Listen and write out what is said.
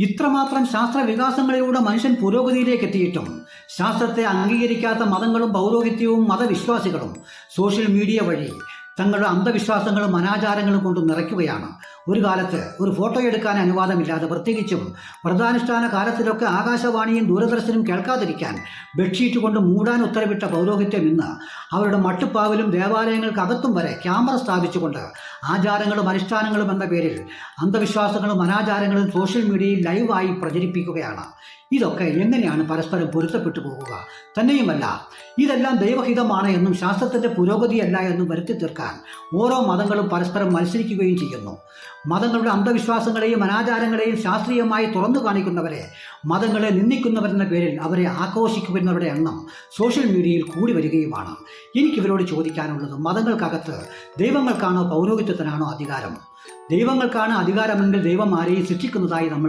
ഇത്രമാത്രം ശാസ്ത്ര വികാസങ്ങളിലൂടെ മനുഷ്യൻ പുരോഗതിയിലേക്ക് എത്തിയിട്ടും ശാസ്ത്രത്തെ അംഗീകരിക്കാത്ത മതങ്ങളും പൗരോഹിത്യവും മതവിശ്വാസികളും സോഷ്യൽ മീഡിയ വഴി തങ്ങളുടെ അന്ധവിശ്വാസങ്ങളും അനാചാരങ്ങളും കൊണ്ട് നിറയ്ക്കുകയാണ്. ഒരു കാലത്ത് ഒരു ഫോട്ടോ എടുക്കാൻ അനുവാദമില്ലാതെ, പ്രത്യേകിച്ചും വ്രതാനുഷ്ഠാന കാലത്തിലൊക്കെ ആകാശവാണിയും ദൂരദർശനും കേൾക്കാതിരിക്കാൻ ബെഡ്ഷീറ്റ് കൊണ്ട് മൂടാൻ ഉത്തരവിട്ട പൗരോഹിത്യം ഇന്ന് അവരുടെ മട്ടുപ്പാവിലും ദേവാലയങ്ങൾക്കകത്തും വരെ ക്യാമറ സ്ഥാപിച്ചുകൊണ്ട് ആചാരങ്ങളും അനുഷ്ഠാനങ്ങളും എന്ന പേരിൽ അന്ധവിശ്വാസങ്ങളും അനാചാരങ്ങളും സോഷ്യൽ മീഡിയയിൽ ലൈവായി പ്രചരിപ്പിക്കുകയാണ്. ഇതൊക്കെ എങ്ങനെയാണ് പരസ്പരം പൊരുത്തപ്പെട്ടു പോകുക? തന്നെയുമല്ല, ഇതെല്ലാം ദൈവഹിതമാണ് എന്നും ശാസ്ത്രത്തിന്റെ പുരോഗതിയല്ല എന്നും വരുത്തി തീർക്കാൻ ഓരോ മതങ്ങളും പരസ്പരം മത്സരിക്കുകയും ചെയ്യുന്നു. മതങ്ങളുടെ അന്ധവിശ്വാസങ്ങളെയും അനാചാരങ്ങളെയും ശാസ്ത്രീയമായി തുറന്നു കാണിക്കുന്നവരെ, മതങ്ങളെ നിന്ദിക്കുന്നവരെന്ന പേരിൽ അവരെ ആക്രോശിക്കുന്നവരുടെ എണ്ണം സോഷ്യൽ മീഡിയയിൽ കൂടി വരികയുമാണ്. എനിക്കിവരോട് ചോദിക്കാനുള്ളത്, മതങ്ങൾക്കകത്ത് ദൈവങ്ങൾക്കാണോ പൗരോഹിത്യത്തിനാണോ അധികാരം? ദൈവങ്ങൾക്കാണ് അധികാരമെങ്കിൽ ദൈവം ആരെയും സൃഷ്ടിക്കുന്നതായി നമ്മൾ